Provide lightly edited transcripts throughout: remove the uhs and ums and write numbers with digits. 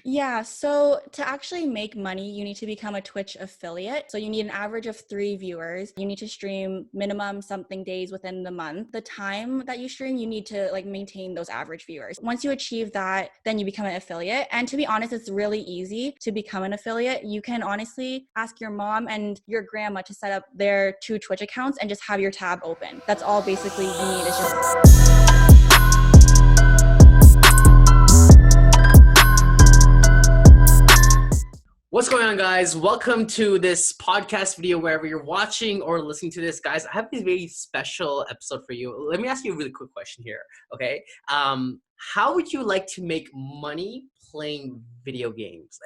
Yeah, so to actually make money, you need to become a Twitch affiliate. So you need an average of 3 viewers. You need to stream minimum something days within the month. The time that you stream, you need to like maintain those average viewers. Once you achieve that, then you become an affiliate. And to be honest, it's really easy to become an affiliate. You can honestly ask your mom and your grandma to set up their 2 Twitch accounts and just have your tab open. That's all basically you need is just What's going on, guys? Welcome to this podcast video wherever you're watching or listening to this. Guys, I have a very special episode for you. Let me ask you a really quick question here, okay? How would you like to make money playing video games?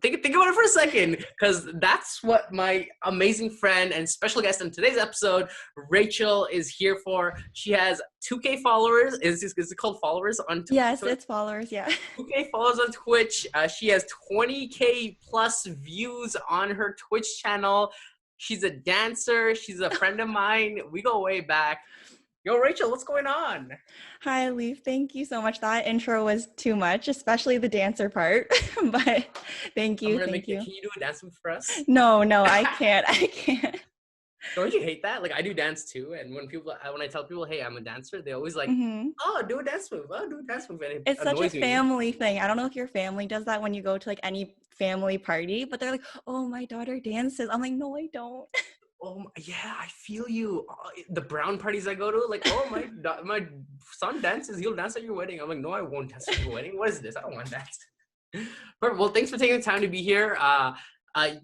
Think about it for a second, because that's what my amazing friend and special guest in today's episode, Rachel, is here for. She has 2K followers. Is it called followers on Twitch? yes, it's followers, yeah. 2K followers on Twitch. She has 20K plus views on her Twitch channel. She's a dancer. She's a friend of mine. We go way back. Yo, Rachel, what's going on? Hi, Leaf. Thank you so much. That intro was too much, especially the dancer part. But thank you. Thank you. Can you do a dance move for us? No, I can't. I can't. Don't you hate that? Like, I do dance too, and when I tell people, "Hey, I'm a dancer," they always like, "Oh, do a dance move. Oh, do a dance move." And it's such a family thing. I don't know if your family does that when you go to like any family party, but they're like, "Oh, my daughter dances." I'm like, "No, I don't." Oh yeah, I feel you. The brown parties I go to, like, oh my son dances. He'll dance at your wedding. I'm like, no, I won't dance at your wedding. What is this? I don't want to dance. Perfect. Well, thanks for taking the time to be here.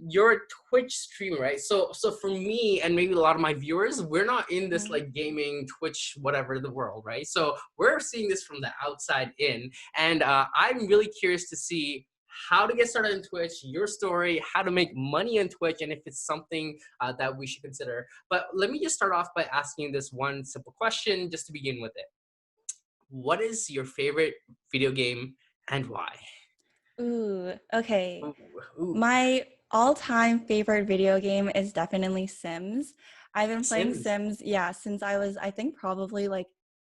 You're a Twitch streamer, right? So for me and maybe a lot of my viewers, we're not in this like gaming Twitch whatever the world, right? So we're seeing this from the outside in, and I'm really curious to see how to get started in Twitch, your story, how to make money on Twitch, and if it's something that we should consider. But let me just start off by asking this one simple question just to begin with it. What is your favorite video game and why? Ooh, okay. Ooh. My all-time favorite video game is definitely Sims. I've been playing Sims, since I was, I think, probably like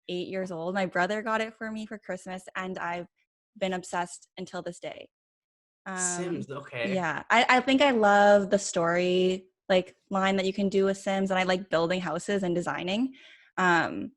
8 years old. My brother got it for me for Christmas, and I've been obsessed until this day. Sims, okay. Yeah, I think I love the story like line that you can do with Sims, and I like building houses and designing. But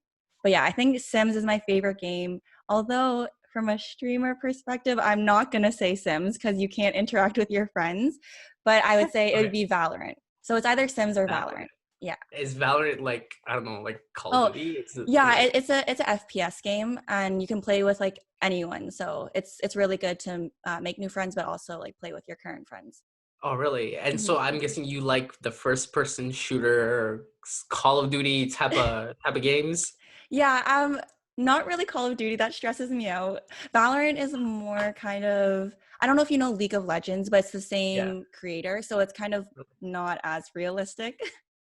yeah, I think Sims is my favorite game. Although from a streamer perspective, I'm not gonna say Sims because you can't interact with your friends. But I would say it would be Valorant. So it's either Sims or Valorant. Yeah. Is Valorant like, I don't know, like Call of Duty? It's a FPS game, and you can play with like anyone. So it's really good to make new friends, but also like play with your current friends. Oh, really? And so I'm guessing you like the first-person shooter, Call of Duty type of games? Yeah, not really Call of Duty. That stresses me out. Valorant is more kind of, I don't know if you know League of Legends, but it's the same creator, so it's kind of not as realistic.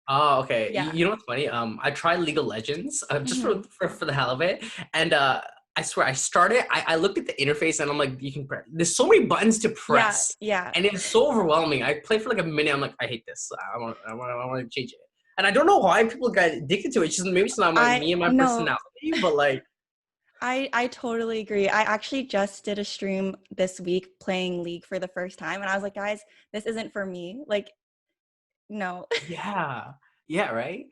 Oh, okay. Yeah. You know what's funny? I tried League of Legends just for the hell of it, and I swear I started. I looked at the interface and I'm like, you can press. There's so many buttons to press. Yeah. And it's so overwhelming. I played for like a minute. I'm like, I hate this. I want to change it. And I don't know why people got addicted to it. It's just maybe it's not me and my personality, but like. I totally agree. I actually just did a stream this week playing League for the first time, and I was like, guys, this isn't for me. Like, no. Yeah, right.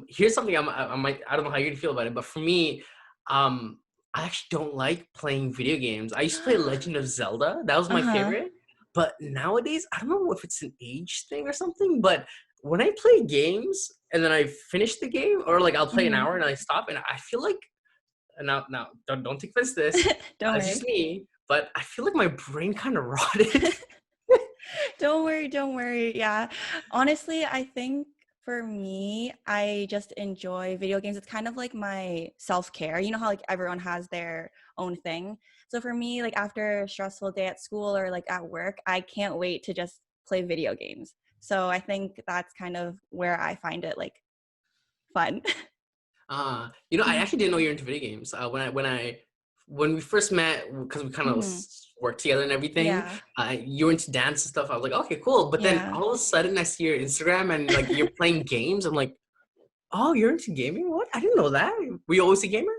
Here's something I don't know how you feel about it, but for me, I actually don't like playing video games. I used to play Legend of Zelda. That was my favorite. But nowadays, I don't know if it's an age thing or something, but when I play games and then I finish the game, or like I'll play an hour and I stop, and I feel like, now don't take offense to this. It's just me, but I feel like my brain kind of rotted. Don't worry. Yeah. Honestly, I think for me, I just enjoy video games. It's kind of like my self-care. You know how like everyone has their own thing. So for me, like after a stressful day at school or like at work, I can't wait to just play video games. So I think that's kind of where I find it like fun. I actually didn't know you're into video games. When we first met, because we kind of worked together and everything, you were into dance and stuff. I was like, okay, cool. But then all of a sudden I see your Instagram and like you're playing games. I'm like, oh, you're into gaming? What? I didn't know that. Were you always a gamer?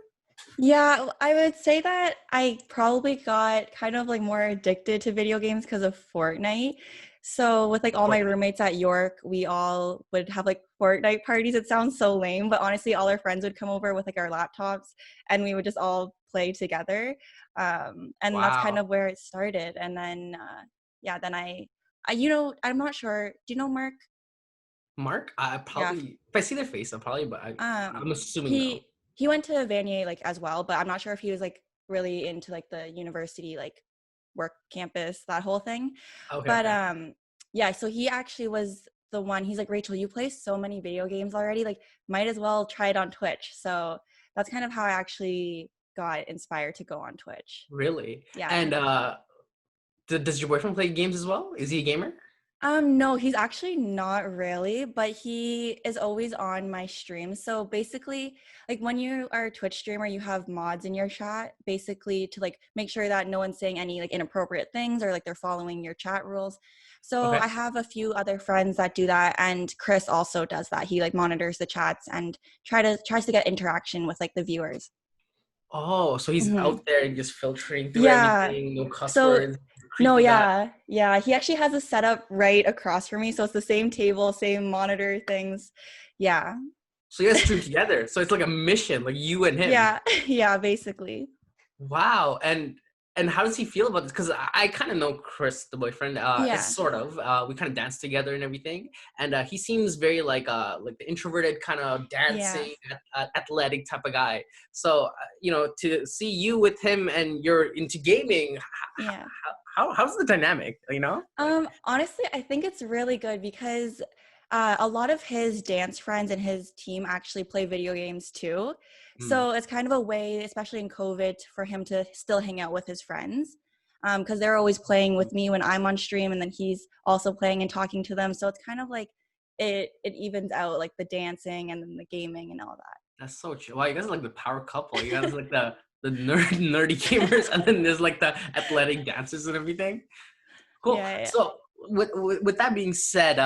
Yeah, I would say that I probably got kind of like more addicted to video games because of Fortnite. So with like all my Fortnite. roommates at York, we all would have like Fortnite parties. It sounds so lame, but honestly, all our friends would come over with like our laptops and we would just all play together. And that's kind Wow. of where it started. And then, yeah, then I'm not sure. Do you know Mark? Mark? I Yeah, probably if I see their face, I'll probably, but Um, I'm assuming no. he went to Vanier like as well, but I'm not sure if he was like really into like the university like work campus, that whole thing. Okay, But okay. yeah, so he actually was the one. He's like, Rachel, you play so many video games already, like might as well try it on Twitch. So that's kind of how I actually got inspired to go on Twitch. Really? Yeah. And does your boyfriend play games as well? Is he a gamer? No, he's actually not really, but he is always on my stream. So basically, like when you are a Twitch streamer, you have mods in your chat, basically to like make sure that no one's saying any like inappropriate things or like they're following your chat rules. So Okay. I have a few other friends that do that, and Chris also does that. He like monitors the chats and tries to get interaction with like the viewers. Oh, so he's hmm out there and just filtering through Yeah. everything, no cuss So words, no, creepy guy. yeah. He actually has a setup right across from me, so it's the same table, same monitor things. Yeah. So you guys stream together. So it's like a mission, like you and him. Yeah. Yeah, basically. Wow. And how does he feel about this? Because I kind of know Chris, the boyfriend. It's Yeah. sort of. We kind of dance together and everything. And he seems very like the introverted kind of Yeah. dancing, athletic type of guy. So to see you with him and you're into gaming, Yeah. how's the dynamic? You know? Honestly, I think it's really good because a lot of his dance friends and his team actually play video games too. Mm, So it's kind of a way, especially in COVID, for him to still hang out with his friends. Because they're always playing with me when I'm on stream, and then he's also playing and talking to them. So it's kind of like it evens out like the dancing and then the gaming and all that's so chill. Wow, you guys are like the power couple. You guys that. are like the nerdy gamers, and then there's like the athletic dancers and everything. Cool. Yeah. So with that being said,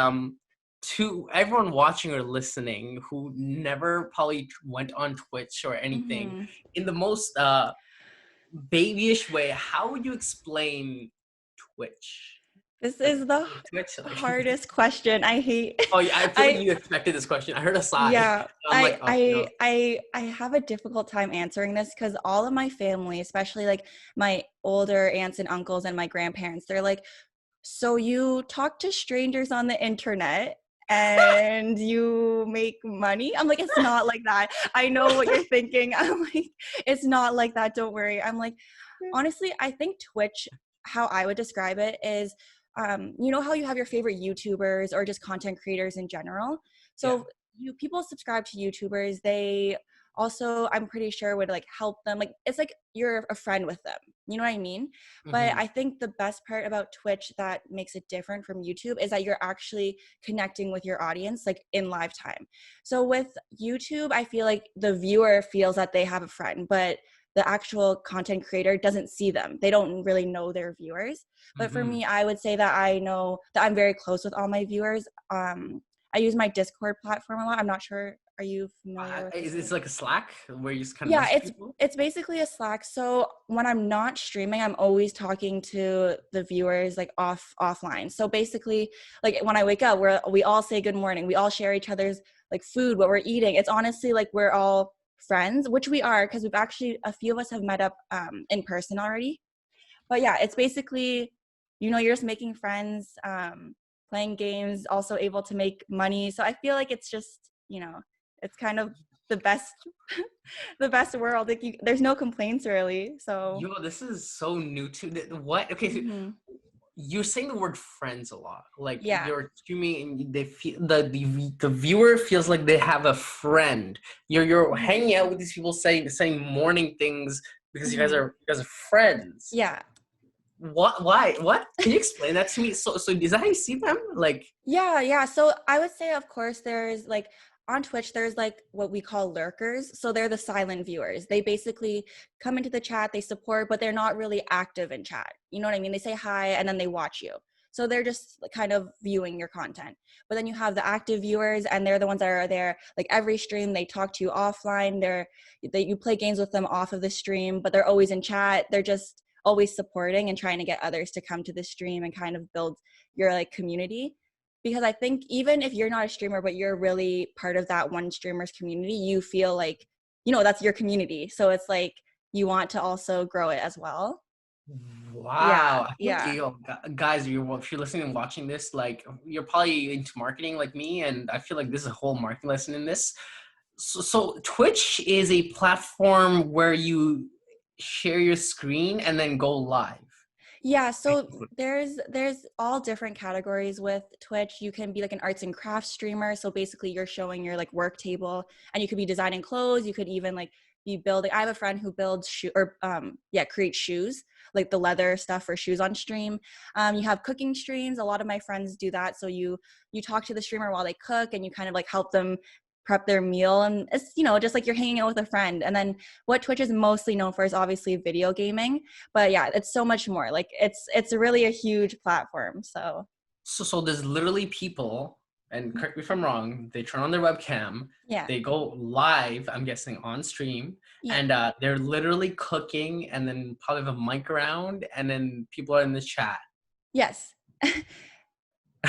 to everyone watching or listening who never probably went on Twitch or anything, hmm in the most babyish way, how would you explain Twitch? This Like is the Twitch, like hardest question. I hate. oh yeah, I feel like I you expected this question. I heard a sigh. Yeah, I'm like, oh no. I have a difficult time answering this because all of my family, especially like my older aunts and uncles and my grandparents, they're like, "So you talk to strangers on the internet and you make money?" I'm like, "It's not like that. I know what you're thinking." I'm like, "It's not like that. Don't worry." I'm like, honestly, I think Twitch, how I would describe it is, you know how you have your favorite YouTubers or just content creators in general. Yeah. So people subscribe to YouTubers. They also, I'm pretty sure, would like help them. Like it's like you're a friend with them. You know what I mean? But Hmm. I think the best part about Twitch that makes it different from YouTube is that you're actually connecting with your audience like in live time. So with YouTube, I feel like the viewer feels that they have a friend, but the actual content creator doesn't see them. They don't really know their viewers. But for Hmm. me, I would say that I know that I'm very close with all my viewers. I use my Discord platform a lot. I'm not sure. Are you familiar with It's Discord? like a Slack where you just kind of Yeah, message people. it's basically a Slack. So when I'm not streaming, I'm always talking to the viewers like offline. So basically, like when I wake up, we all say good morning. We all share each other's like food, what we're eating. It's honestly like we're all friends, which we are because we've actually a few of us have met up in person already. But yeah, it's basically, you're just making friends, playing games, also able to make money. So I feel like it's just, it's kind of the best, the best world. Like there's no complaints really. So Yo, this is so new to what? Okay, so mhm. you're saying the word friends a lot. Like Yeah, you're streaming and they feel the viewer feels like they have a friend. You're hmm hanging out with these people saying morning things because hmm you guys are friends. yeah. What? Why? What? Can you explain that to me? So is that how you see them? Like Yeah. So I would say, of course, there's like on Twitch, there's like what we call lurkers. So they're the silent viewers. They basically come into the chat, they support, but they're not really active in chat. You know what I mean? They say hi and then they watch you. So they're just kind of viewing your content. But then you have the active viewers, and they're the ones that are there like every stream. They talk to you offline. You play games with them off of the stream, but they're always in chat. They're just always supporting and trying to get others to come to the stream and kind of build your like community. Because I think even if you're not a streamer, but you're really part of that one streamer's community, you feel like, that's your community. So it's like you want to also grow it as well. Yeah, Wow. I feel like, yeah. guys, if you're listening and watching this, like, you're probably into marketing like me, and I feel like this is a whole marketing lesson in this. So Twitch is a platform where you share your screen and then go live. Yeah, so Basically. there's all different categories with Twitch. You can be like an arts and crafts streamer. So basically you're showing your like work table, and you could be designing clothes. You could even like be building. I have a friend who builds creates shoes, like the leather stuff for shoes on stream. You have cooking streams. A lot of my friends do that. So you talk to the streamer while they cook, and you kind of like help them prep their meal, and it's just like you're hanging out with a friend. And then what Twitch is mostly known for is obviously video gaming, but yeah, it's so much more. Like it's really a huge platform. So there's literally people, and correct me if I'm wrong, they turn on their webcam, Yeah. they go live, I'm guessing on stream, Yeah. and they're literally cooking, and then probably have a mic around, and then people are in the chat. Yes.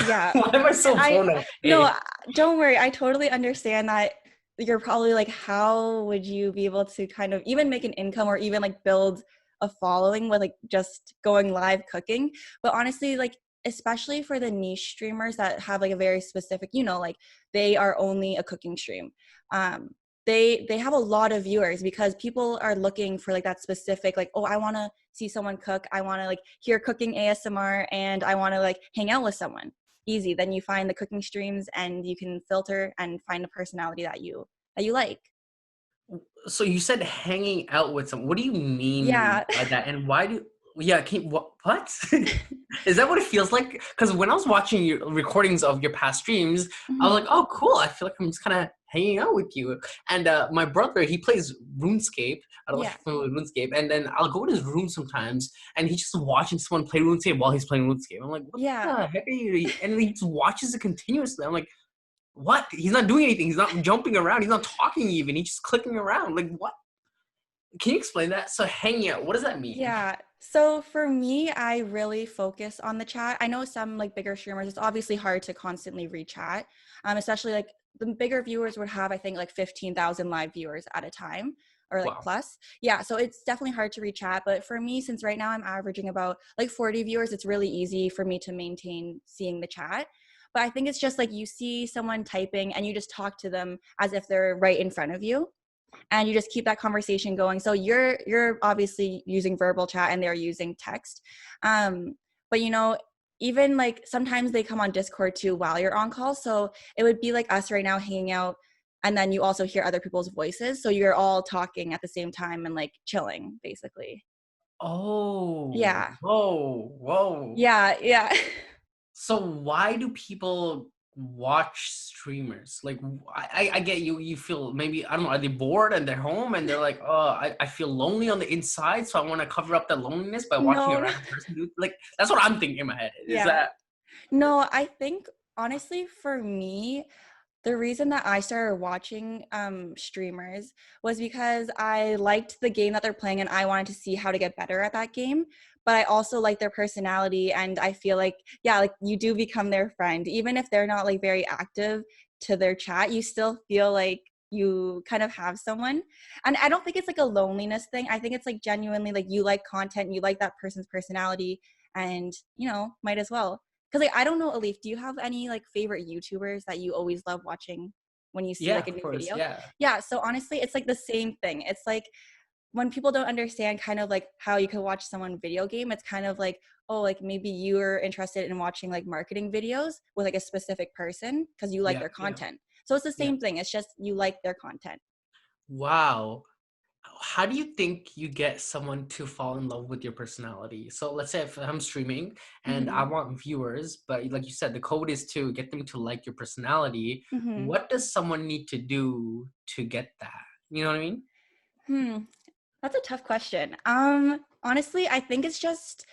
Yeah. Why am I so I blown No, away? don't worry. I totally understand that. You're probably like, how would you be able to kind of even make an income or even like build a following with like just going live cooking? But honestly, like especially for the niche streamers that have like a very specific, like they are only a cooking stream. Um, they have a lot of viewers because people are looking for like that specific, like, oh, I want to see someone cook. I want to like hear cooking ASMR, and I want to like hang out with someone. Easy. Then you find the cooking streams, and you can filter and find a personality that you like. So you said hanging out with someone. What do you mean Yeah. by that? And why do? Yeah, what? Is that what it feels like? Because when I was watching your recordings of your past streams, I was like, Mhm. oh, cool. I feel like I'm just kind of hanging out with you. And my brother, he plays RuneScape. I don't know if Yeah. you're familiar with RuneScape. And then I'll go in his room sometimes, and he's just watching someone play RuneScape while he's playing RuneScape. I'm like, what Yeah. the heck are you? And he just watches it continuously. I'm like, what? He's not doing anything. He's not jumping around. He's not talking even. He's just clicking around. Like, what? Can you explain that? So hanging out, what does that mean? Yeah. So for me, I really focus on the chat. I know some like bigger streamers, it's obviously hard to constantly read chat. Especially like the bigger viewers would have, I think, like 15,000 live viewers at a time or like Wow. plus. Yeah. So it's definitely hard to read chat. But for me, since right now I'm averaging about like 40 viewers, it's really easy for me to maintain seeing the chat. But I think it's just like you see someone typing and you just talk to them as if they're right in front of you, and you just keep that conversation going. So you're obviously using verbal chat and they're using text. But even like sometimes they come on Discord too while you're on call. So it would be like us right now hanging out, and then you also hear other people's voices. So you're all talking at the same time and like chilling basically. Oh, Yeah. whoa. Yeah. Yeah. So why do people watch streamers? Like, I get you. You feel maybe, I don't know, are they bored and they're home and they're like, oh, I feel lonely on the inside, so I want to cover up that loneliness by watching a No. random person do. Like, that's what I'm thinking in my head. Is Yeah. that? No, I think honestly for me, the reason that I started watching streamers was because I liked the game that they're playing and I wanted to see how to get better at that game. But I also like their personality, and I feel like, yeah, like you do become their friend. Even if they're not like very active to their chat, you still feel like you kind of have someone. And I don't think it's like a loneliness thing. I think it's like genuinely like you like content, you like that person's personality, and might as well. Because like I don't know, Alif, do you have any like favorite YouTubers that you always love watching when you see Yeah, like a of new course. video? Yeah. Yeah, so honestly, it's like the same thing. It's like when people don't understand kind of like how you could watch someone video game, it's kind of like, oh, like maybe you're interested in watching like marketing videos with like a specific person because you like Yeah. their Yeah. content. So it's the Yeah. same thing. It's just you like their content. Wow. How do you think you get someone to fall in love with your personality? So let's say if I'm streaming and I Hmm. want viewers, but like you said, the code is to get them to like your personality. Hmm. What does someone need to do to get that? You know what I mean? Hmm. That's a tough question. Honestly, I think it's just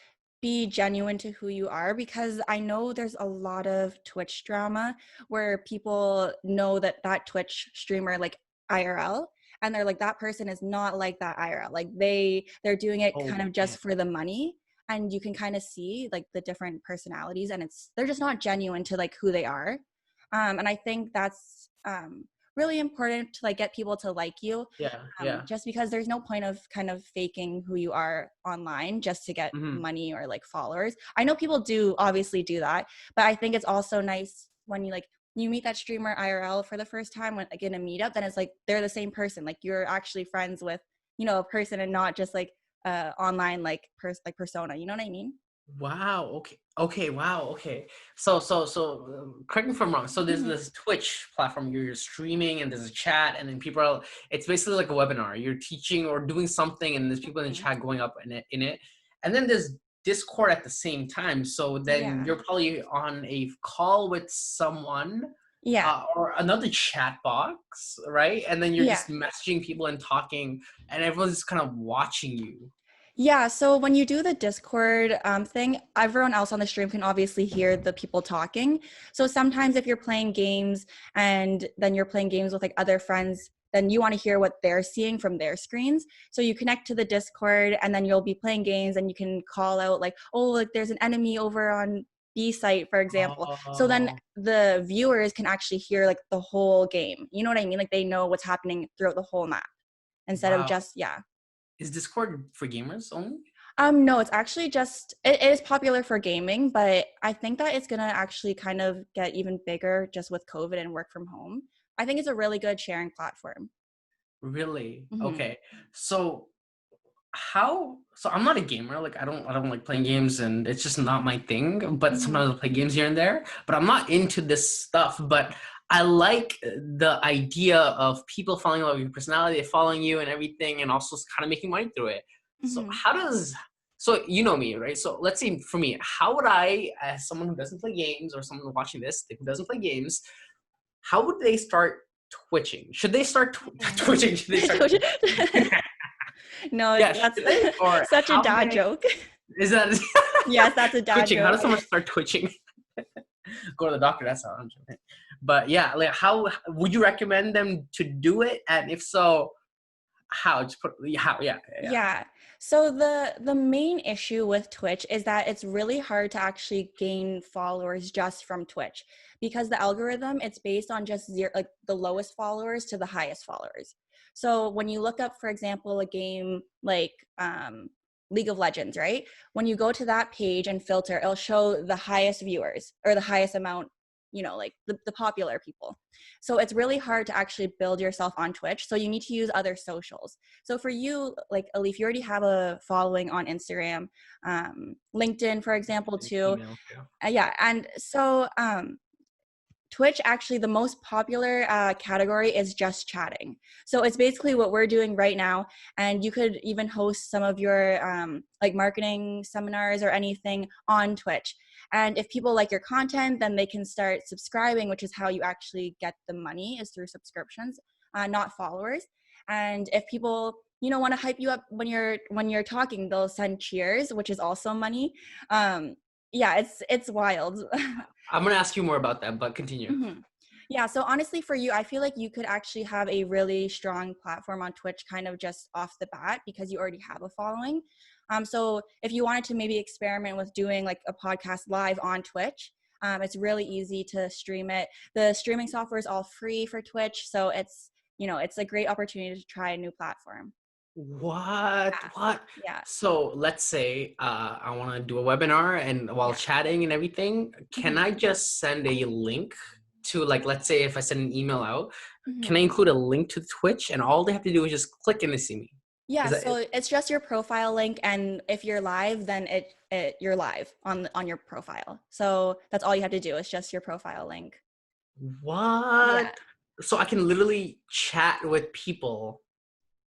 be genuine to who you are, because I know there's a lot of Twitch drama where people know that that Twitch streamer like IRL, and they're like, that person is not like that IRL. Like they're doing it Oh kind of man. just for the money, and you can kind of see like the different personalities, and they're just not genuine to like who they are. And I think that's really important to like get people to like you, Yeah, yeah. just because there's no point of kind of faking who you are online just to get Hmm. money or like followers. I know people do obviously do that, but I think it's also nice when you meet that streamer IRL for the first time, when like in a meetup, then it's like they're the same person. Like you're actually friends with, a person, and not just like online like persona. You know what I mean? Wow. Okay. Okay. Wow. Okay. So, correct me if I'm wrong. So there's Mhm. this Twitch platform. You're streaming, and there's a chat, and then people are. It's basically like a webinar. You're teaching or doing something, and there's people in the Mhm. chat going up in it, and then there's Discord at the same time. So then Yeah. you're probably on a call with someone, Yeah. or another chat box, right? And then you're Yeah. just messaging people and talking, and everyone's just kind of watching you. Yeah, so when you do the Discord thing, everyone else on the stream can obviously hear the people talking. So sometimes if you're playing games and then you're playing games with like other friends, then you want to hear what they're seeing from their screens. So you connect to the Discord, and then you'll be playing games, and you can call out like, oh, like there's an enemy over on B site, for example. So then Oh, the viewers can actually hear like the whole game. You know what I mean? Like they know what's happening throughout the whole map instead of wow. just, yeah. Is Discord for gamers only? No, it's actually just it is popular for gaming, but I think that it's gonna actually kind of get even bigger just with COVID and work from home. I think it's a really good sharing platform. Really? Hmm. Okay. So so I'm not a gamer. Like I don't like playing games, and it's just not my thing. But Hmm. sometimes I play games here and there. But I'm not into this stuff. But I like the idea of people falling in love with your personality, following you and everything, and also kind of making money through it. So Hmm. so you know me, right? So let's say for me, how would I, as someone who doesn't play games, or someone watching this who doesn't play games, how would they start twitching? Should they start twitching? Should they start? No, Yeah, that's should they? Or such a how do dad they? joke. Is that Yes, that's a dad twitching? How joke. does someone start twitching? Go to the doctor. That's how I'm joking. But yeah, like how would you recommend them to do it? And if so, how? Just put how? Yeah, yeah. Yeah. So the main issue with Twitch is that it's really hard to actually gain followers just from Twitch, because the algorithm, it's based on just zero, like the lowest followers to the highest followers. So when you look up, for example, a game like League of Legends, right? When you go to that page and filter, it'll show the highest viewers or the highest amount, like the popular people. So it's really hard to actually build yourself on Twitch. So you need to use other socials. So for you, like Alif, you already have a following on Instagram, LinkedIn, for example, too. Email. Yeah. Yeah, and so Twitch, actually, the most popular category is just chatting. So it's basically what we're doing right now. And you could even host some of your like marketing seminars or anything on Twitch. And if people like your content, then they can start subscribing, which is how you actually get the money, is through subscriptions, not followers. And if people want to hype you up when you're talking, they'll send cheers, which is also money. Yeah, it's wild. I'm gonna ask you more about that, but continue. Hmm. Yeah, so honestly, for you, I feel like you could actually have a really strong platform on Twitch kind of just off the bat, because you already have a following. So if you wanted to maybe experiment with doing like a podcast live on Twitch, it's really easy to stream it. The streaming software is all free for Twitch, so it's a great opportunity to try a new platform. What? What? Yeah. So let's say I want to do a webinar, and while Yeah. chatting and everything, can Hmm. I just send a link to, like, let's say if I send an email out, can Hmm. I include a link to Twitch, and all they have to do is just click and they see me? Yeah, Is that it? so it's just your profile link, and if you're live, then you're live on your profile. So that's all you have to do. It's just your profile link. Yeah. What? So I can literally chat with people,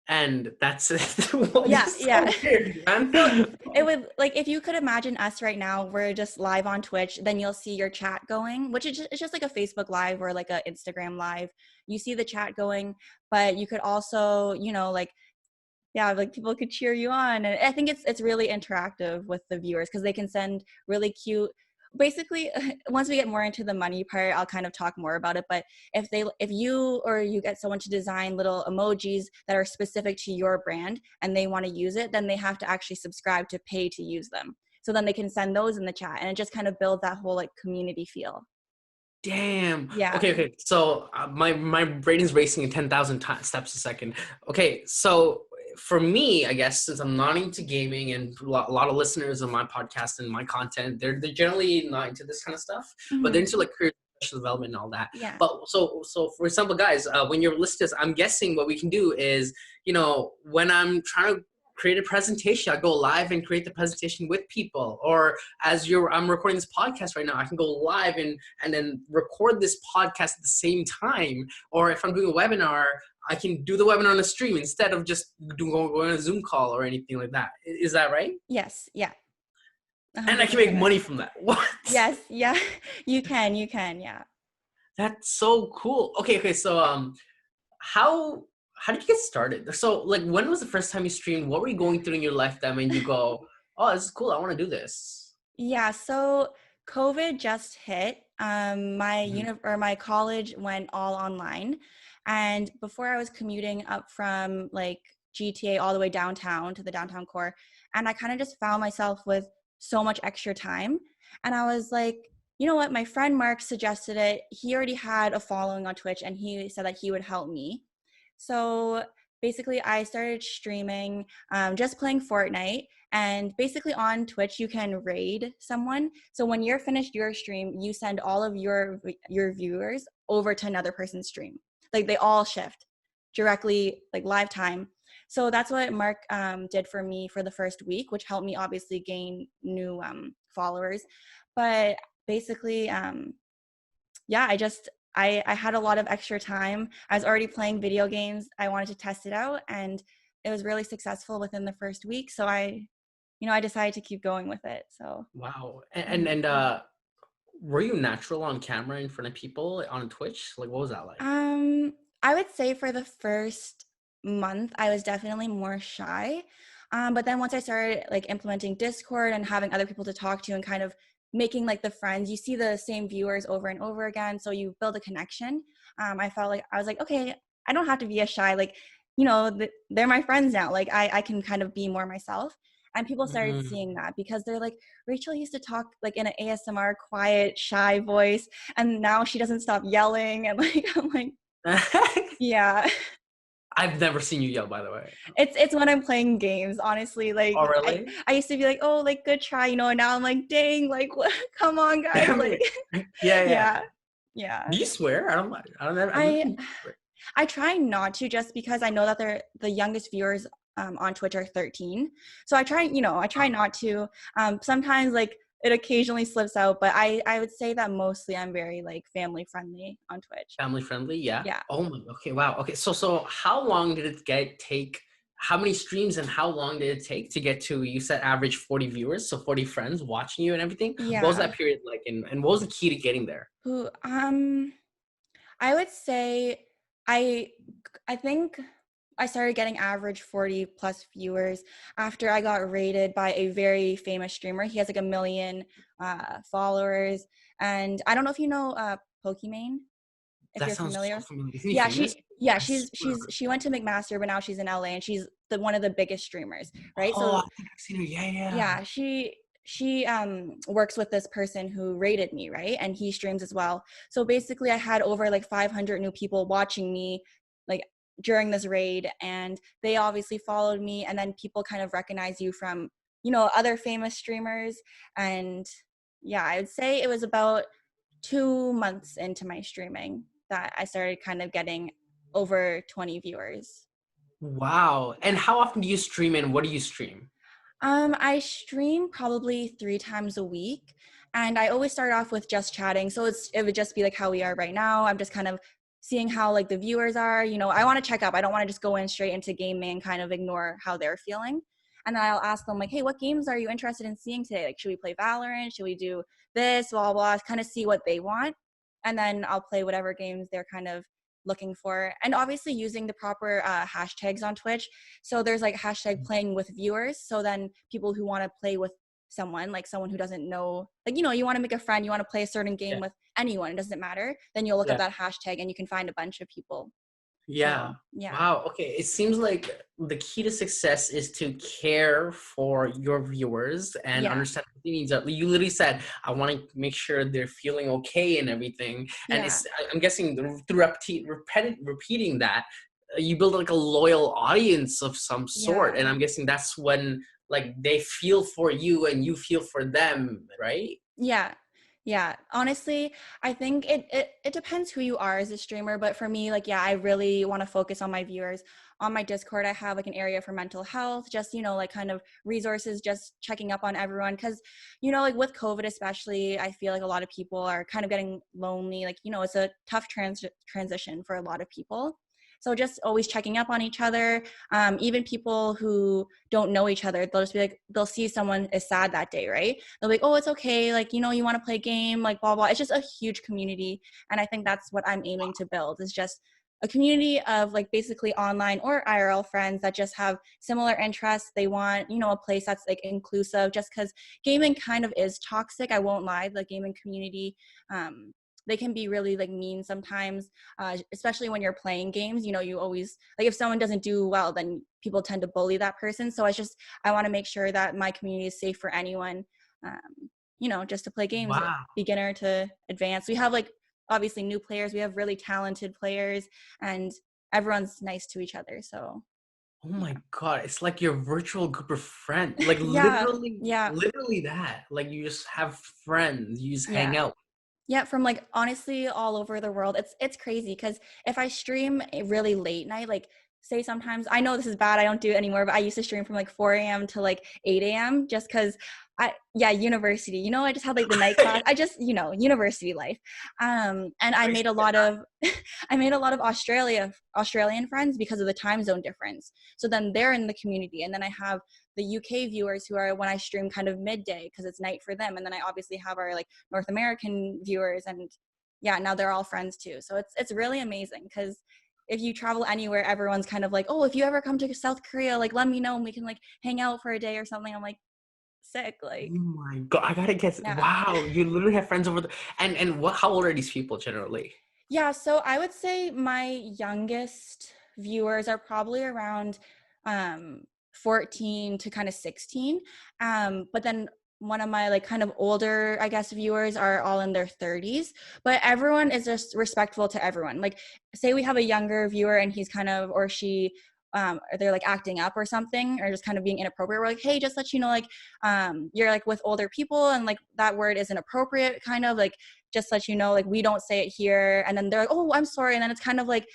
and that's it. What? Yeah, This is yeah. so weird, So man. it would, like, if you could imagine us right now, we're just live on Twitch, then you'll see your chat going, which is it's just like a Facebook live or like a Instagram live. You see the chat going, but you could also, like yeah, like people could cheer you on. And I think it's really interactive with the viewers because they can send really cute, basically once we get more into the money part, I'll kind of talk more about it. But if you or you get someone to design little emojis that are specific to your brand and they want to use it, then they have to actually subscribe to pay to use them. So then they can send those in the chat, and it just kind of builds that whole like community feel. Damn. Yeah. Okay. So my brain is racing at 10,000 steps a second. Okay. So for me, I guess since I'm not into gaming, and a lot of listeners of my podcast and my content, they're generally not into this kind of stuff, but they're Hmm. into like career professional development and all that. Yeah. But so for example, guys, when you're listeners, I'm guessing what we can do is, when I'm trying to create a presentation, I go live and create the presentation with people, or I'm recording this podcast right now, I can go live and then record this podcast at the same time. Or if I'm doing a webinar, I can do the webinar on a stream instead of just going on a Zoom call or anything like that. Is that right? Yes. Yeah. And I can make 100% right. money from that. What? Yes. Yeah. You can. Yeah. That's so cool. Okay. So how did you get started? So like, when was the first time you streamed? What were you going through in your life that made you go, oh, this is cool, I want to do this? Yeah, so COVID just hit. Mhm. My college went all online, and before I was commuting up from like GTA all the way downtown to the downtown core, and I kind of just found myself with so much extra time, and I was like, you know what? My friend Mark suggested it. He already had a following on Twitch, and he said that he would help me. So basically, I started streaming, just playing Fortnite. And basically on Twitch, you can raid someone. So when you're finished your stream, you send all of your viewers over to another person's stream. Like they all shift directly, like live time. So that's what Mark did for me for the first week, which helped me obviously gain new followers. But basically, yeah, I had a lot of extra time. I was already playing video games. I wanted to test it out, and it was really successful within the first week. So I decided to keep going with it. So, Wow. mhm. Were you natural on camera in front of people on Twitch? Like, what was that like? um, I would say for the first month, I was definitely more shy. But then once I started like implementing Discord and having other people to talk to and kind of making like the friends, you see the same viewers over and over again. So you build a connection. I felt like I was like, okay, I don't have to be as shy. Like, they're my friends now. Like I can kind of be more myself. And people started seeing Mm. that because they're like, Rachel used to talk like in an ASMR, quiet, shy voice, and now she doesn't stop yelling. And like, I'm like, yeah. I've never seen you yell, by the way. It's when I'm playing games, honestly. Like Oh, I really? I used to be like, oh, like good try, and now I'm like, dang, like what? Come on, guys, Damn like it. Yeah. yeah, yeah. Do you swear? I've never I seen you swear. I try not to, just because I know that the youngest viewers on Twitch are 13. So I try not to. Sometimes like it occasionally slips out, but I would say that mostly I'm very like family friendly on Twitch. Family friendly, yeah. Yeah. Oh my, okay, wow. Okay, so how long did it take? How many streams and how long did it take to get to, you said average 40 viewers, so 40 friends watching you and everything? What was Yeah. that period like, and what was the key to getting there? Who I would say I I think I started getting average 40 plus viewers after I got rated by a very famous streamer. He has like a million followers. And I don't know if you know Pokimane, if That you're sounds so familiar. familiar. Isn't he Yeah, famous? yeah, I swear. she went to McMaster, but now she's in LA, and she's one of the biggest streamers, right? Oh, So I think I've seen her. Yeah, yeah. yeah, she works with this person who rated me, right? And he streams as well. So basically I had over like 500 new people watching me like during this raid, and they obviously followed me, and then people kind of recognize you from, other famous streamers. And yeah, I would say it was about 2 months into my streaming that I started kind of getting over 20 viewers. Wow. And how often do you stream and what do you stream? I stream probably 3 times a week, and I always start off with just chatting. So it would just be like how we are right now. I'm just kind of seeing how like the viewers are. I want to check up. I don't want to just go in straight into gaming and kind of ignore how they're feeling. And then I'll ask them like, hey, what games are you interested in seeing today? Like, should we play Valorant? Should we do this? Blah blah. Kind of see what they want, and then I'll play whatever games they're kind of looking for, and obviously using the proper hashtags on Twitch. So there's like hashtag playing with viewers, so then people who want to play with someone, like someone who doesn't know, like, you want to make a friend, you want to play a certain game Yeah. with anyone, it doesn't matter, then you'll look up Yeah. that hashtag and you can find a bunch of people. Yeah. So yeah. Wow. Okay. It seems like the key to success is to care for your viewers and Yeah. understand what their needs are. You literally said, I want to make sure they're feeling okay and everything. And Yeah. I'm guessing through repeating that, you build like a loyal audience of some sort. Yeah. And I'm guessing that's when like they feel for you and you feel for them, right? Yeah. Yeah. Honestly, I think it depends who you are as a streamer, but for me, like, yeah, I really want to focus on my viewers. On my Discord, I have like an area for mental health, just, like kind of resources, just checking up on everyone. Cause, like with COVID, especially, I feel like a lot of people are kind of getting lonely. Like, it's a tough transition for a lot of people. So just always checking up on each other. Even people who don't know each other, they'll just be like, they'll see someone is sad that day, right? They'll be like, oh, it's okay. Like, you want to play a game, like blah, blah. It's just a huge community. And I think that's what I'm aiming to build, is just a community of like basically online or IRL friends that just have similar interests. They want, a place that's like inclusive, just because gaming kind of is toxic. I won't lie. The gaming community, they can be really like mean sometimes, especially when you're playing games. You always, like, if someone doesn't do well, then people tend to bully that person. So I want to make sure that my community is safe for anyone, just to play games, Wow. beginner to advanced. We have like obviously new players, we have really talented players, and everyone's nice to each other. So Oh yeah. my God, it's like your virtual group of friends. Like Yeah. literally, Yeah. literally that. Like you just have friends, you just hang Yeah. out. Yeah, from like honestly all over the world. It's crazy because if I stream a really late night, like say sometimes, I know this is bad, I don't do it anymore, but I used to stream from like 4 a.m. to like 8 a.m. just because university, I just had like the night class. I just, university life. And I made a lot of I made a lot of Australian friends because of the time zone difference. So then they're in the community, and then I have the UK viewers who are when I stream kind of midday because it's night for them. And then I obviously have our like North American viewers, and yeah, now they're all friends too. So it's really amazing because if you travel anywhere, everyone's kind of like, oh, if you ever come to South Korea, like let me know and we can like hang out for a day or something. I'm like, sick, Oh like, my God, I gotta guess. yeah. Wow, you literally have friends over there. And what? How old are these people generally? Yeah, so I would say my youngest viewers are probably around 14 to kind of 16. But then one of my like kind of older, I guess, viewers are all in their 30s. But everyone is just respectful to everyone. Like, say we have a younger viewer and he's kind of, or she, or they're like acting up or something, or just kind of being inappropriate. We're like, hey, just let you know, like, you're like with older people and like that word isn't appropriate, kind of like, just let you know, like, we don't say it here. And then they're like, oh, I'm sorry. And then it's kind of like,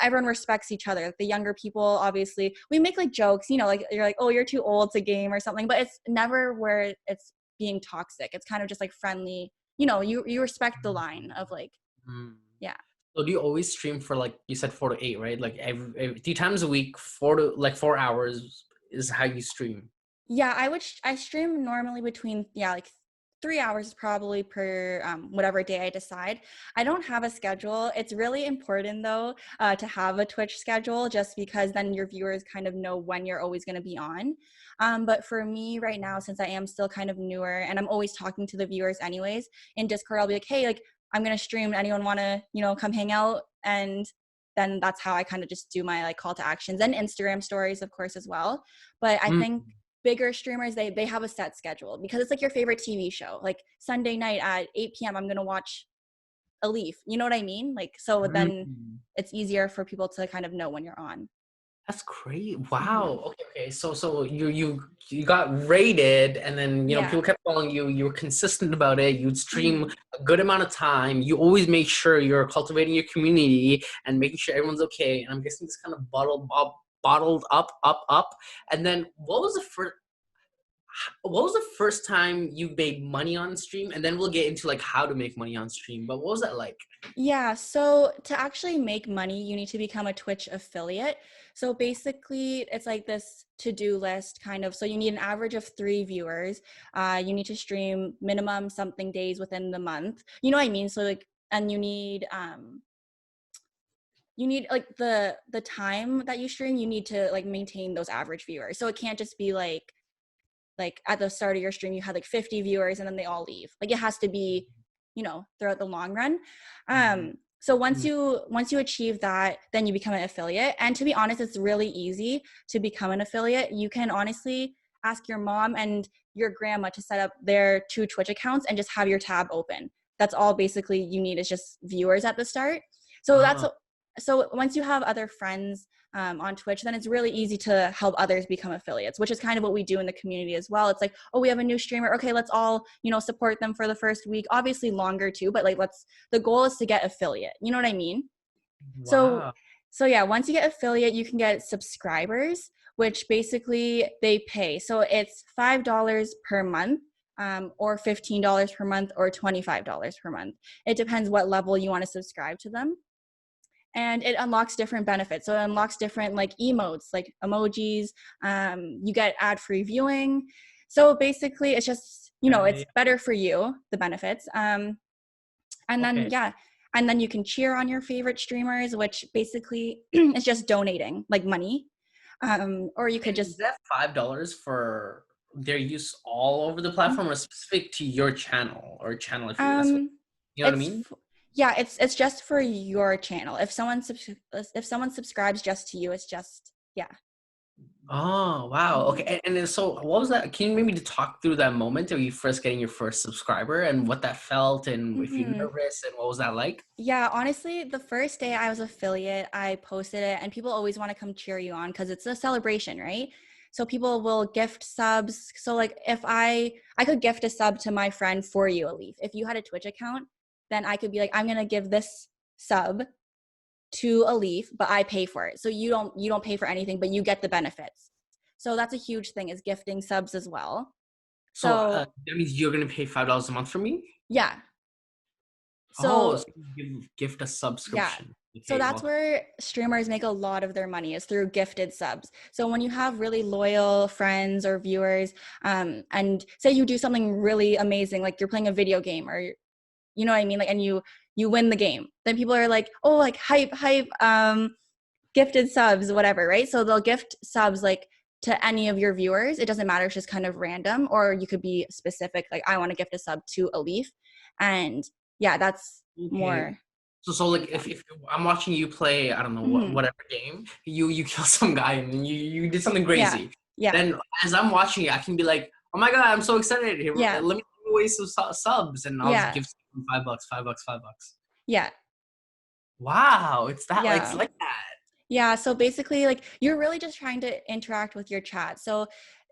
everyone respects each other. Like, the younger people, obviously, we make like jokes, like you're like, oh, you're too old to game or something, but it's never where it's being toxic. It's kind of just like friendly, you respect the line of like, Mm. yeah. So do you always stream for like you said 4 to 8, right? Like every 3 times a week, 4 hours is how you stream. Yeah, I stream normally between, yeah, like 3 hours probably per whatever day I decide. I don't have a schedule. It's really important though, to have a Twitch schedule, just because then your viewers kind of know when you're always going to be on. But for me right now, since I am still kind of newer and I'm always talking to the viewers anyways, in Discord I'll be like, hey, like, I'm going to stream. Anyone want to, come hang out? And then that's how I kind of just do my like call to actions, and Instagram stories, of course, as well. But I Mm. think bigger streamers, they have a set schedule because it's like your favorite TV show. Like Sunday night at 8 p.m. I'm gonna watch a Leaf. You know what I mean? Like, so then Mm. it's easier for people to kind of know when you're on. That's great. Hmm. Wow. Okay, okay. So you got rated and then Yeah. people kept following you. You were consistent about it. You'd stream Hmm. a good amount of time. You always make sure you're cultivating your community and making sure everyone's okay. And I'm guessing this kind of bottled up. And then what was the first time you made money on stream? And then we'll get into like how to make money on stream. But what was that like? Yeah, so to actually make money, you need to become a Twitch affiliate. So basically, it's like this to-do list kind of. So you need an average of 3 viewers. You need to stream minimum something days within the month. You know what I mean? So like, and you need you need like the time that you stream, you need to like maintain those average viewers. So it can't just be like at the start of your stream you had like 50 viewers and then they all leave. Like it has to be, throughout the long run. So once you achieve that, then you become an affiliate. And to be honest, it's really easy to become an affiliate. You can honestly ask your mom and your grandma to set up their 2 Twitch accounts and just have your tab open. That's all basically you need, is just viewers at the start. So Ah, so once you have other friends on Twitch, then it's really easy to help others become affiliates, which is kind of what we do in the community as well. It's like, oh, we have a new streamer. Okay, let's all, support them for the first week. Obviously longer too, but like the goal is to get affiliate. You know what I mean? So wow. so yeah, once you get affiliate, you can get subscribers, which basically they pay. So it's $5 per month, or $15 per month, or $25 per month. It depends what level you want to subscribe to them. And it unlocks different benefits. So it unlocks different like emotes, like emojis. You get ad-free viewing. So basically, it's just, it's Okay. better for you, the benefits. And then Okay. yeah, and then you can cheer on your favorite streamers, which basically is just donating like money. Or you could And is just that $5 for their use all over the platform, or specific to your channel or channel, if you that's what um you know what I it's mean? yeah, it's just for your channel. If someone subscribes just to you, it's just yeah. Oh, wow. Okay. Mhm. And then so what was that? Can you maybe talk through that moment of you first getting your first subscriber and what that felt, and if you're Mhm. nervous, and what was that like? Yeah, honestly, the first day I was affiliate, I posted it and people always want to come cheer you on because it's a celebration, right? So people will gift subs. So like if I could gift a sub to my friend for you, Alif. If you had a Twitch account, then I could be like, I'm gonna give this sub to Alif, but I pay for it. So you don't pay for anything, but you get the benefits. So that's a huge thing, is gifting subs as well. So So that means you're gonna pay $5 a month for me? yeah. Oh, So so you gift a yeah. subscription. So Okay, that's well, where streamers make a lot of their money, is through gifted subs. So when you have really loyal friends or viewers, and say you do something really amazing, like you're playing a video game, or you know what I mean, like, and you win the game, then people are like, oh, like hype, gifted subs, whatever, right? So they'll gift subs like to any of your viewers. It doesn't matter; it's just kind of random, or you could be specific, like I want to gift a sub to Alif, and yeah, that's okay. more So like fun. if I'm watching you play, I don't know Hmm. whatever game, you kill some guy and you did something Yeah, crazy. yeah, Then as I'm watching it, I can be like, oh my god, I'm so excited! Here, yeah, let me give away some subs, and I'll just yeah, give someone $5, $5, $5. yeah, Wow, it's yeah. like that. Yeah, so basically, like, you're really just trying to interact with your chat. So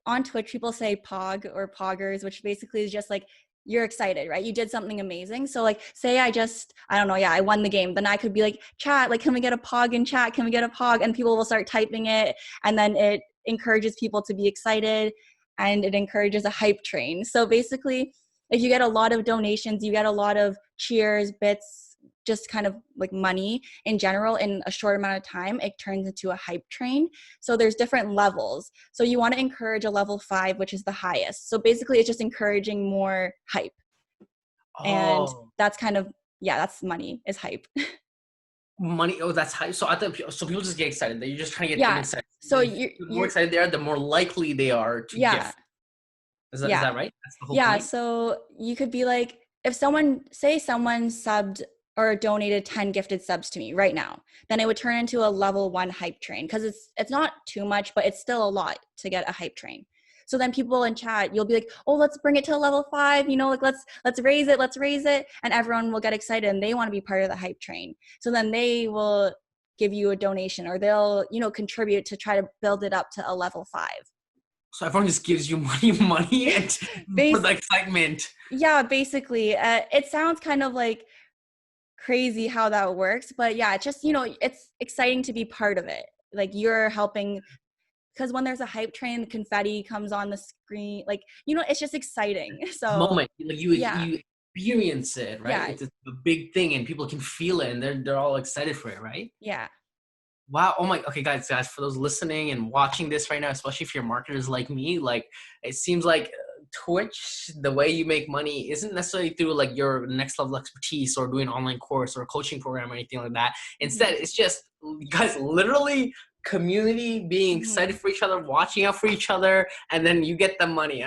on Twitch, people say pog or poggers, which basically is just like you're excited, right? You did something amazing. So like, say I don't know, yeah, I won the game. Then I could be like, chat, like, can we get a pog in chat? Can we get a pog? And people will start typing it, and then it encourages people to be excited, and it encourages a hype train. So basically, if you get a lot of donations, you get a lot of cheers, bits, just kind of like money in general in a short amount of time, it turns into a hype train. So there's different levels. So you want to encourage a level 5, which is the highest. So basically it's just encouraging more hype. And Oh, that's kind of, yeah, that's money, is hype. money. Oh, that's how. So I thought so people just get excited. You're just trying to get them Yeah. excited. So The more excited they are, the more likely they are to yeah, gift. Is yeah. that right? That's the whole Yeah, point. so you could be like, if someone subbed or donated 10 gifted subs to me right now, then it would turn into a level 1 hype train, because it's not too much, but it's still a lot to get a hype train. So then people in chat, you'll be like, oh, let's bring it to a level 5, like let's raise it, and everyone will get excited and they want to be part of the hype train. So then they will give you a donation, or they'll, contribute to try to build it up to a level 5. So everyone just gives you money, and for Base the excitement. Yeah, basically, it sounds kind of like crazy how that works, but yeah, it's just, it's exciting to be part of it. Like you're helping, because when there's a hype train, the confetti comes on the screen, like, it's just exciting. So Moment. Like yeah, you experience it, right? yeah, It's a big thing, and people can feel it, and they're all excited for it, right? yeah, Wow. Oh my. Okay, guys, for those listening and watching this right now, especially if you're marketers like me, like it seems like Twitch, the way you make money isn't necessarily through like your next level expertise or doing an online course or a coaching program or anything like that. Mhm. Instead, it's just you guys literally community being excited Mhm. for each other, watching out for each other, and then you get the money.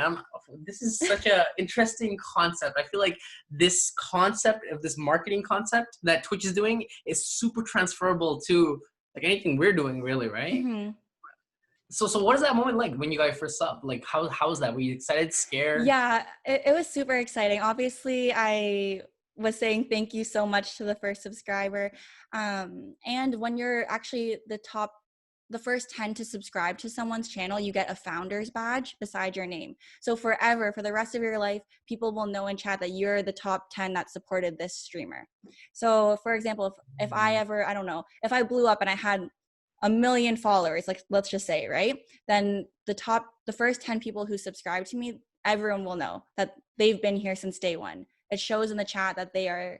This is such a interesting concept. I feel like this concept of this marketing concept that Twitch is doing is super transferable to like anything we're doing, really, right? Mhm. So what is that moment like when you guys first up? Like how was that? Were you excited, scared? Yeah, it was super exciting. Obviously, I was saying thank you so much to the first subscriber. And when you're actually the first 10 to subscribe to someone's channel, you get a founder's badge beside your name. So forever, for the rest of your life, people will know in chat that you're the top 10 that supported this streamer. So for example, if I ever, I don't know, if I blew up and I had a million followers, like let's just say, right? Then the first 10 people who subscribe to me, everyone will know that they've been here since day one. It shows in the chat that they are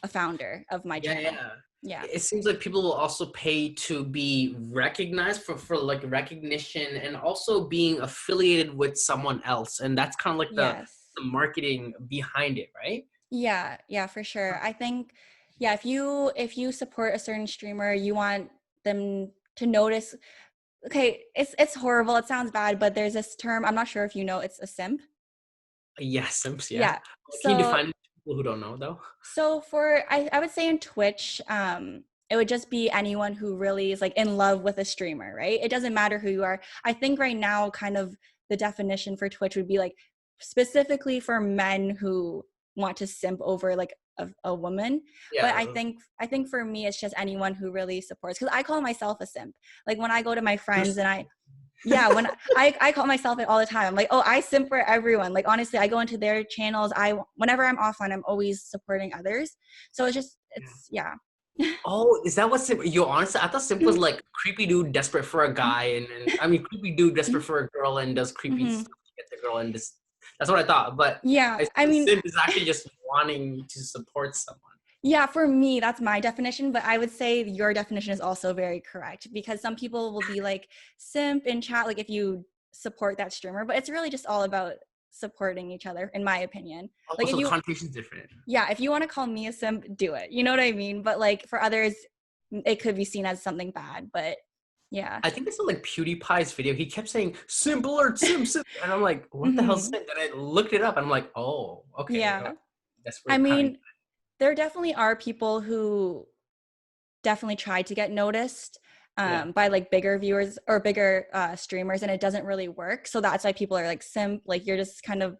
a founder of my Yeah, channel. yeah. Yeah. It seems like people will also pay to be recognized for like recognition and also being affiliated with someone else. And that's kind of like Yes. the marketing behind it, right? Yeah, yeah, for sure. I think, yeah, if you support a certain streamer, you want them to notice. Okay, it's horrible. It sounds bad, but there's this term. I'm not sure if you know. It's a simp. Yes, Simps, yeah. Yeah. Can you So define it to people who don't know though? for I would say in Twitch, it would just be anyone who really is like in love with a streamer, right? It doesn't matter who you are. I think right now, kind of the definition for Twitch would be like specifically for men who want to simp over like a woman. But Yeah. I think for me, it's just anyone who really supports. Because I call myself a simp. Like when I go to my friends and yeah, when I call myself it all the time. I'm like, oh, I simp for everyone. Like honestly, I go into their channels. Whenever I'm offline, I'm always supporting others. So it's yeah. Oh, is that what Simp? Yo, honestly, I thought Simp was like creepy dude desperate for a guy, and I mean creepy dude desperate for a girl and does creepy Hmm. stuff to get the girl, and this. That's what I thought. But Yeah, I I see mean, Simp is actually just wanting to support someone. yeah, for me, that's my definition, but I would say your definition is also very correct because some people will be like simp in chat, like if you support that streamer, but it's really just all about supporting each other, in my opinion. Like if Also, the you, connotation is different. yeah, if you want to call me a simp, do it. You know what I mean? But like for others, it could be seen as something bad, but yeah. I think it's like PewDiePie's video. He kept saying "simp alert, simp, simp," and I'm like, "What the hell, Hmm. simp?" And I looked it up, and I'm like, "Oh, okay, Yeah. I desperate kind." mean, there definitely are people who definitely try to get noticed Yeah. by like bigger viewers or bigger streamers, and it doesn't really work. So that's why people are like simp. Like you're just kind of,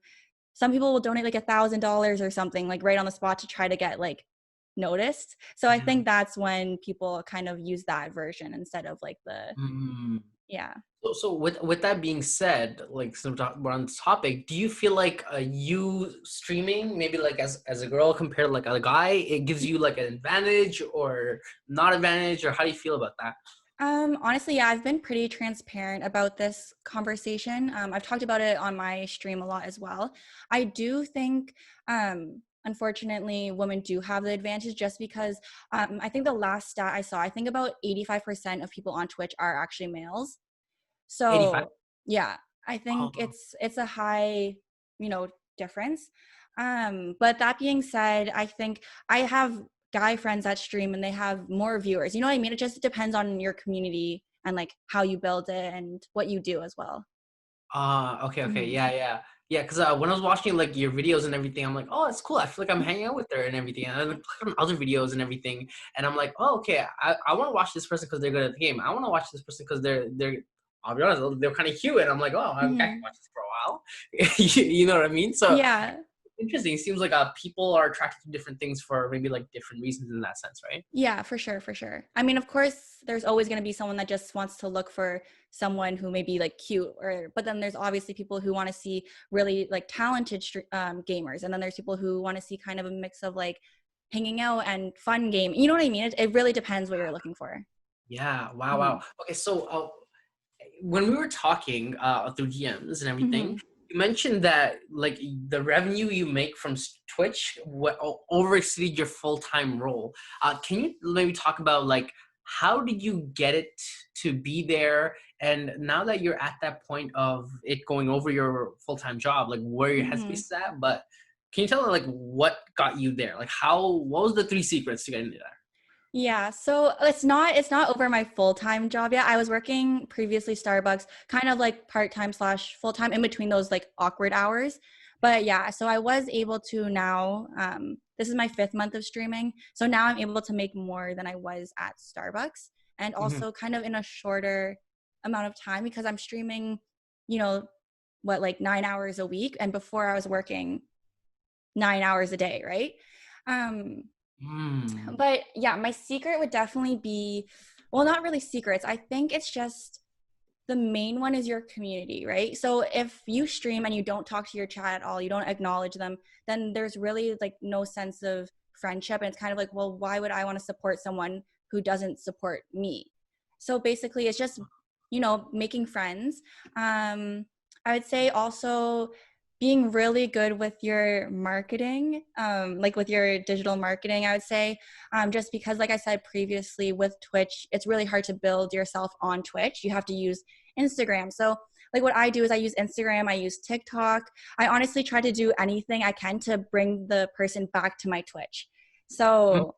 some people will donate like $1,000 or something like right on the spot to try to get like noticed. So I Yeah. think that's when people kind of use that version instead of like the, Mm. yeah. So with that being said, like since we're on this topic, do you feel like you streaming maybe like as a girl compared to like a guy, it gives you like an advantage or not advantage, or how do you feel about that? Honestly, yeah, I've been pretty transparent about this conversation. I've talked about it on my stream a lot as well. I do think, unfortunately, women do have the advantage just because I think the last stat I saw, I think about 85% of people on Twitch are actually males. 85. So yeah, I think Oh, it's a high, you know, difference. But that being said, I think I have guy friends that stream and they have more viewers. You know what I mean? It just depends on your community and like how you build it and what you do as well. okay, Hmm. yeah. Because when I was watching like your videos and everything, I'm like, oh, it's cool. I feel like I'm hanging out with her and everything. And I look on other videos and everything, and I'm like, oh, okay. I want to watch this person because they're good at the game. I want to watch this person because they're. I'll be honest, they're kind of cute, and I'm like, oh, I can Hmm. watch this for a while. You know what I mean? So Yeah. interesting. It seems like people are attracted to different things for maybe like different reasons in that sense, right? Yeah, for sure, for sure. I mean, of course, there's always going to be someone that just wants to look for someone who may be like cute, or but then there's obviously people who want to see really like talented gamers, and then there's people who want to see kind of a mix of like hanging out and fun game. You know what I mean? It really depends what you're looking for. Yeah. Wow. Hmm. Wow. Okay. So when we were talking through GMs and everything, Hmm. you mentioned that like the revenue you make from Twitch over exceeded your full time role. Can you maybe talk about like how did you get it to be there? And now that you're at that point of it going over your full-time job, like where your headspace Mhm. is at, but can you tell me like what got you there? Like what was the three secrets to getting there? Yeah, so it's not over my full-time job yet. I was working previously Starbucks, kind of like part-time slash full-time in between those like awkward hours. But yeah, so I was able to now, this is my fifth month of streaming. So now I'm able to make more than I was at Starbucks, and Mhm. also kind of in a shorter amount of time because I'm streaming, you know, what, like 9 hours a week. And before I was working 9 hours a day, right? Um, Mm. but yeah, my secret would definitely be, well, not really secrets. I think it's just the main one is your community, right? So if you stream and you don't talk to your chat at all, you don't acknowledge them, then there's really like no sense of friendship. And it's kind of like, well, why would I want to support someone who doesn't support me? So basically, it's just, making friends. I would say also being really good with your marketing, like with your digital marketing, I would say, just because, like I said previously, with Twitch, it's really hard to build yourself on Twitch. You have to use Instagram. So, like, what I do is I use Instagram, I use TikTok. I honestly try to do anything I can to bring the person back to my Twitch. Mm. So,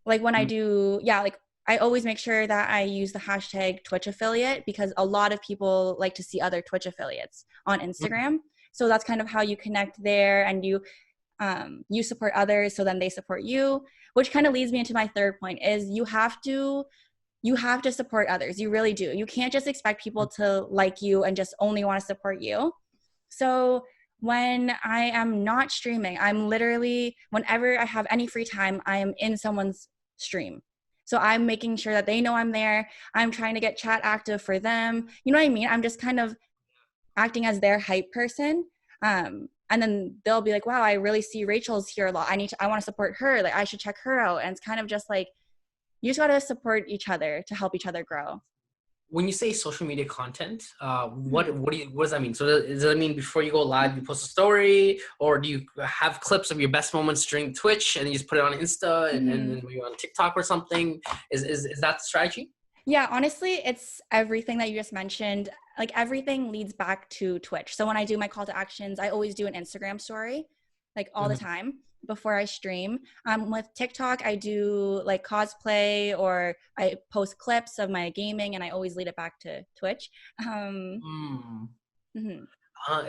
like, when I Mm. do, yeah, like, I always make sure that I use the hashtag Twitch affiliate because a lot of people like to see other Twitch affiliates on Mm. Instagram. So that's kind of how you connect there, and you support others, so then they support you, which kind of leads me into my third point is you have to support others. You really do. You can't just expect people to like you and just only want to support you. So when I am not streaming, I'm literally, whenever I have any free time, I am in someone's stream. So I'm making sure that they know I'm there. I'm trying to get chat active for them. You know what I mean? I'm just kind of acting as their hype person. And then they'll be like, wow, I really see Rachel's here a lot. I want to support her. Like, I should check her out. And it's kind of just like, you just got to support each other to help each other grow. When you say social media content, Mhm. what does that mean? So does that mean before you go live, you post a story, or do you have clips of your best moments during Twitch and you just put it on Insta and Mhm. then maybe on TikTok or something? Is that the strategy? Yeah, honestly, it's everything that you just mentioned. Like, everything leads back to Twitch. So when I do my call to actions, I always do an Instagram story, like all the Mhm. time before I stream. With TikTok, I do like cosplay or I post clips of my gaming, and I always lead it back to Twitch. Um, Mm. mhm.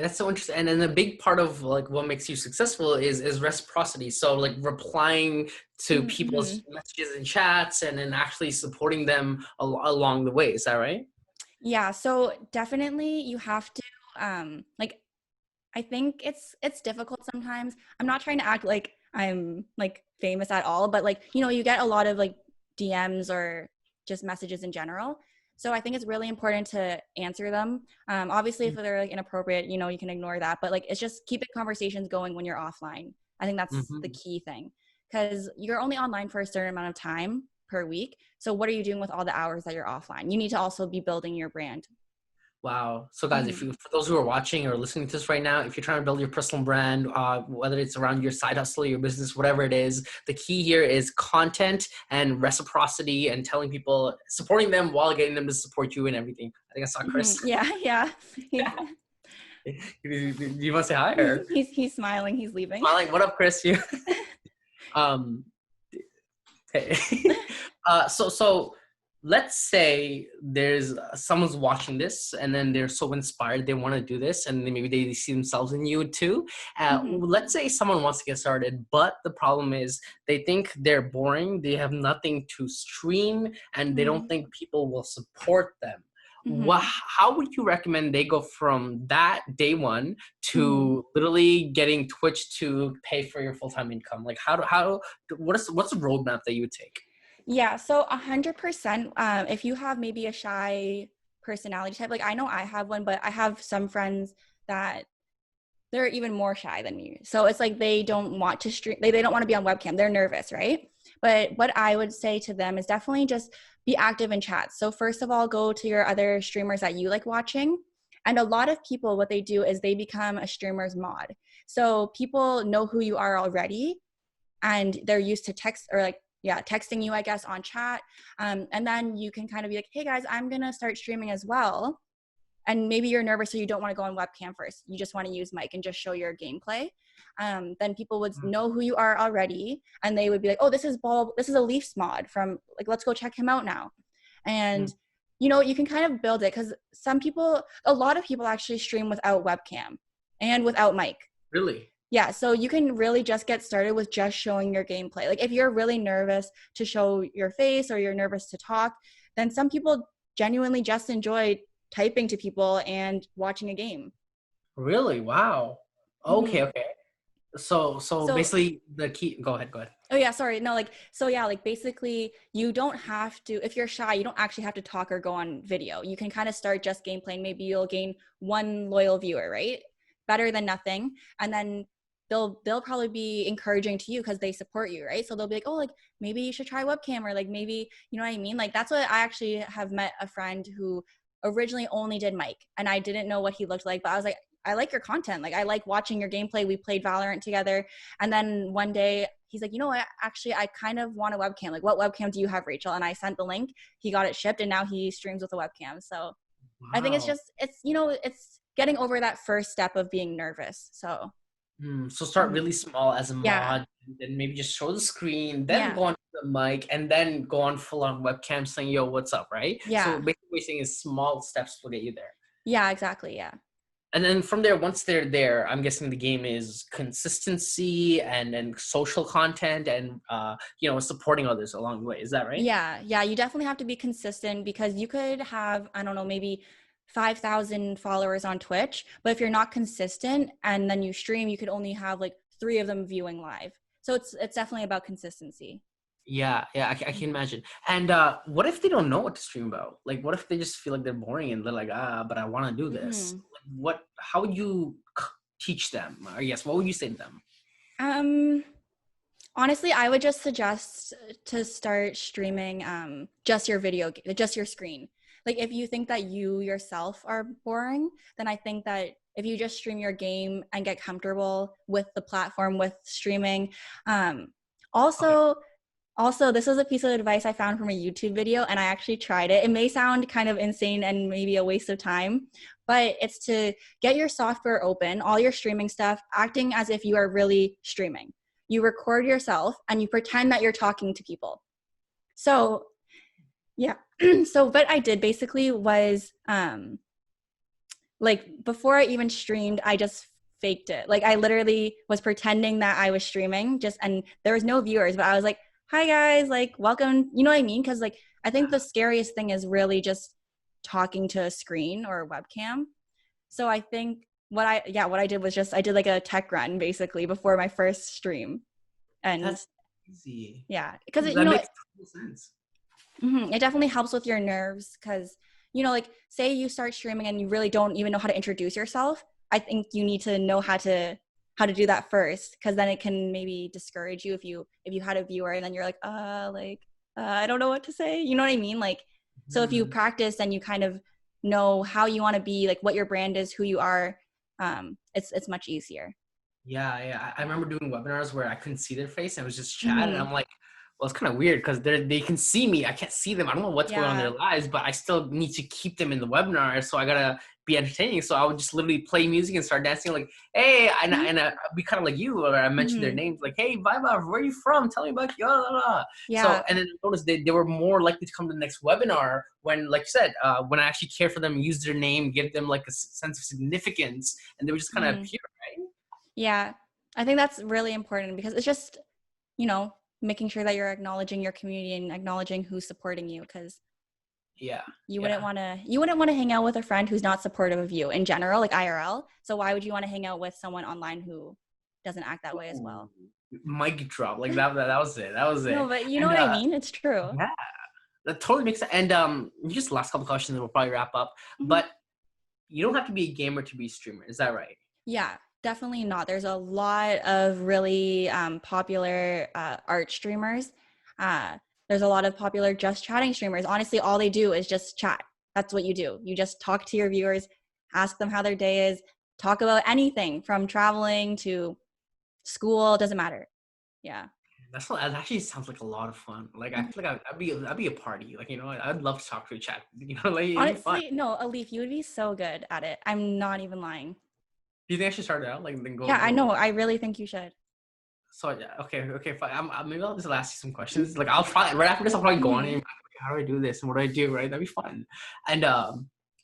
That's so interesting, and then a big part of like what makes you successful is reciprocity. So like replying to people's Mhm. messages and chats, and then actually supporting them along the way. Is that right? Yeah, so definitely you have to, like, I think it's difficult sometimes. I'm not trying to act like I'm like famous at all, but like, you get a lot of like DMs or just messages in general. So I think it's really important to answer them. Obviously, if they're like inappropriate, you can ignore that. But like, it's just keeping conversations going when you're offline. I think that's the Mm-hmm. key thing because you're only online for a certain amount of time per week. So what are you doing with all the hours that you're offline? You need to also be building your brand. Wow. So guys, if Mhm. you for those who are watching or listening to this right now, if you're trying to build your personal brand, whether it's around your side hustle, your business, whatever it is, the key here is content and reciprocity and telling people, supporting them while getting them to support you and everything. I think I saw Chris. Yeah, yeah. He's You must say hi or he's smiling. He's leaving. smiling. What up, Chris? You um hey. So let's say there's someone's watching this and then they're so inspired they want to do this and then maybe they see themselves in you too. Mhm, Let's say someone wants to get started, but the problem is they think they're boring, they have nothing to stream, and they don't mhm, think people will support them. mhm, How would you recommend they go from that day one mhm. to literally getting Twitch to pay for your full-time income? Like what's the roadmap that you would take? Yeah, so 100%, if you have maybe a shy personality type, like I know I have one, but I have some friends that they're even more shy than me. So it's like they don't want to stream, they don't want to be on webcam. They're nervous, right? But what I would say to them is definitely just be active in chats. So first of all, go to your other streamers that you like watching. And a lot of people, what they do is they become a streamer's mod. So people know who you are already and they're used to text or like yeah, texting you, I guess, on chat. And then you can kind of be like, hey guys, I'm going to start streaming as well. And maybe you're nervous or you don't want to go on webcam first. You just want to use mic and just show your gameplay. Then people would know who you are already, and they would be like, oh, this is a Leafs mod from, like, let's go check him out now. And you know, you can kind of build it, because a lot of people actually stream without webcam and without mic. Really? Yeah, so you can really just get started with just showing your gameplay. Like if you're really nervous to show your face or you're nervous to talk, then some people genuinely just enjoy typing to people and watching a game. Really? Wow. Okay, okay. So basically the key, go ahead. Oh yeah, sorry. No, like, so yeah, like basically you don't have to, if you're shy, you don't actually have to talk or go on video. You can kind of start just gameplay. Maybe you'll gain one loyal viewer, right? Better than nothing. And then they'll probably be encouraging to you because they support you, right? So they'll be like, oh, like maybe you should try webcam, or like maybe, you know what I mean? Like that's what I actually have met a friend who originally only did mic, and I didn't know what he looked like, but I was like, I like your content. Like I like watching your gameplay. We played Valorant together. And then one day he's like, you know what, actually, I kind of want a webcam. Like, what webcam do you have, Rachel? And I sent the link, he got it shipped, and now he streams with a webcam. So Wow. I think it's, you know, it's getting over that first step of being nervous. So So start really small as a mod, Yeah. and maybe just show the screen, then Yeah. go on to the mic, and then go on full on webcam saying, yo, what's up, right? Yeah. So basically saying is small steps will get you there. Yeah, exactly. Yeah. And then from there, once they're there, I'm guessing the game is consistency and then social content and you know, supporting others along the way. Is that right? Yeah. Yeah. You definitely have to be consistent, because you could have, I don't know, maybe 5,000 followers on Twitch, but if you're not consistent and then you stream, you could only have like 3 of them viewing live. So it's definitely about consistency. Yeah, I can imagine. And what if they don't know what to stream about? Like, what if they just feel like they're boring and they're like, but I want to do this. Like, how would you teach them? Or yes, what would you say to them? Honestly, I would just suggest to start streaming just your just your screen. Like if you think that you yourself are boring, then I think that if you just stream your game and get comfortable with the platform, with streaming. Also, this was a piece of advice I found from a YouTube video, and I actually tried it. It may sound kind of insane and maybe a waste of time, but it's to get your software open, all your streaming stuff, acting as if you are really streaming. You record yourself and you pretend that you're talking to people. So, yeah. So what I did basically was, like before I even streamed, I just faked it. Like I literally was pretending that I was streaming, and there was no viewers, but I was like, hi guys, like welcome, you know what I mean? Because like I think the scariest thing is really just talking to a screen or a webcam. So I think what I did was just I did like a tech run basically before my first stream. And That's easy. Yeah, because that you know makes total sense. it definitely helps with your nerves, because you know, like say you start streaming and you really don't even know how to introduce yourself. I think you need to know how to do that first, because then it can maybe discourage you if you had a viewer and then you're like I don't know what to say, you know what I mean? Like so if you practice and you kind of know how you want to be, like what your brand is, who you are, it's much easier. Yeah. I remember doing webinars where I couldn't see their face and it was just chat, and I'm like, well, it's kind of weird because they can see me. I can't see them. I don't know what's going on in their lives, but I still need to keep them in the webinar. So I gotta be entertaining. So I would just literally play music and start dancing, like, hey, and I'd be kind of like you, where I mentioned their names, like, hey, Viva, where are you from? Tell me about you. Yeah. So, and then I noticed they were more likely to come to the next webinar when, like you said, when I actually care for them, use their name, give them like a sense of significance, and they would just kind of appear, right? Yeah, I think that's really important, because it's just, you know, making sure that you're acknowledging your community and acknowledging who's supporting you, because you wouldn't want to hang out with a friend who's not supportive of you in general, like IRL. So why would you want to hang out with someone online who doesn't act that way as well? Mic drop, like that was it. No, but you know what I mean? It's true. Yeah, that totally makes sense. And just last couple questions, and we'll probably wrap up. But you don't have to be a gamer to be a streamer. Is that right? Yeah. Definitely not. There's a lot of really popular art streamers. There's a lot of popular just chatting streamers. Honestly, all they do is just chat. That's what you do. You just talk to your viewers, ask them how their day is, talk about anything from traveling to school, doesn't matter. Yeah. That actually sounds like a lot of fun. Like I feel like I'd be a party. Like, I'd love to talk to a chat. Like it'd be fun. Honestly, no, Alif, you would be so good at it. I'm not even lying. Do you think I should start it out? Like then Yeah, I go. know. I really think you should. So yeah, okay, fine. Maybe I'll just ask you some questions. Like I'll probably right after this, I'll probably go on and Mhm. be like, "Okay, how do I do this and what do I do? Right? That'd be fun. And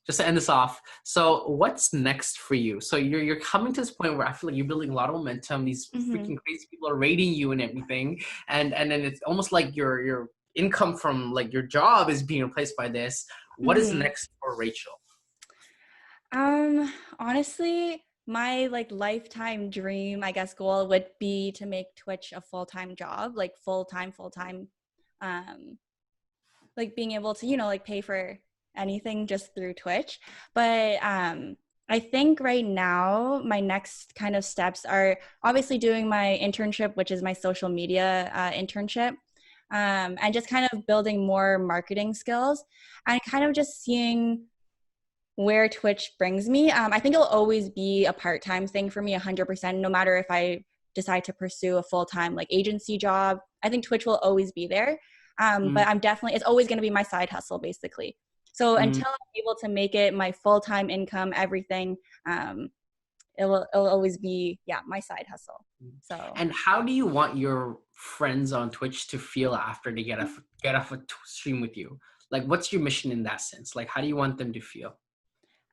just to end this off, so what's next for you? So you're coming to this point where I feel like you're building a lot of momentum. These Mhm. freaking crazy people are rating you and everything, and then it's almost like your income from like your job is being replaced by this. What is Mhm. next for Rachel? Honestly, my like lifetime dream, I guess, goal would be to make Twitch a full-time job, like full-time. Um, like being able to, like pay for anything just through Twitch. But I think right now my next kind of steps are obviously doing my internship, which is my social media internship, and just kind of building more marketing skills and kind of just seeing where Twitch brings me. I think it'll always be a part-time thing for me, 100%, no matter if I decide to pursue a full-time like agency job. I think Twitch will always be there. But it's always going to be my side hustle basically. So Mm-hmm. until I'm able to make it my full-time income, everything, um, it'll always be, yeah, my side hustle. So And how do you want your friends on Twitch to feel after they get off a stream with you? Like, what's your mission in that sense? Like, how do you want them to feel?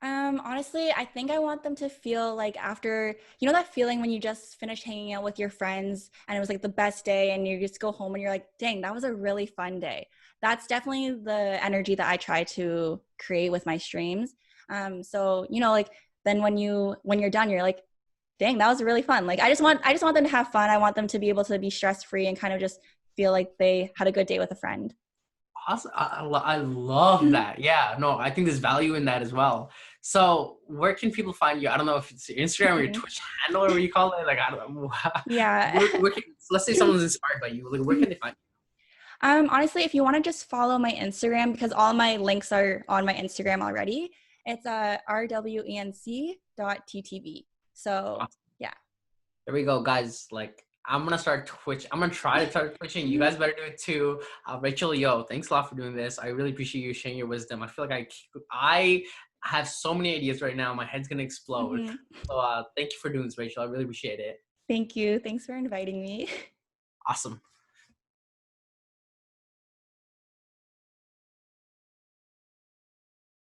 Honestly, I think I want them to feel like after, that feeling when you just finished hanging out with your friends and it was like the best day and you just go home and you're like, dang, that was a really fun day. That's definitely the energy that I try to create with my streams. So, like then when you're done, you're like, dang, that was really fun. Like I just want them to have fun. I want them to be able to be stress free and kind of just feel like they had a good day with a friend. Awesome. I love that. Yeah, no, I think there's value in that as well. So, where can people find you? I don't know if it's your Instagram or your Mhm. Twitch handle or what you call it. Like, I don't know. Yeah. Let's say someone's inspired by you. Like, where can they find Honestly, if you want to just follow my Instagram, because all my links are on my Instagram already, it's rwenc.ttv. you? So yeah. There we go, guys. Like, I'm gonna start Twitch. I'm gonna try to start twitching. You Mhm. guys better do it too. Rachel, yo, thanks a lot for doing this. I really appreciate you sharing your wisdom. I feel like I have so many ideas right now. My head's gonna explode. Mhm. So, thank you for doing this, Rachel. I really appreciate it. Thank you. Thanks for inviting me. Awesome.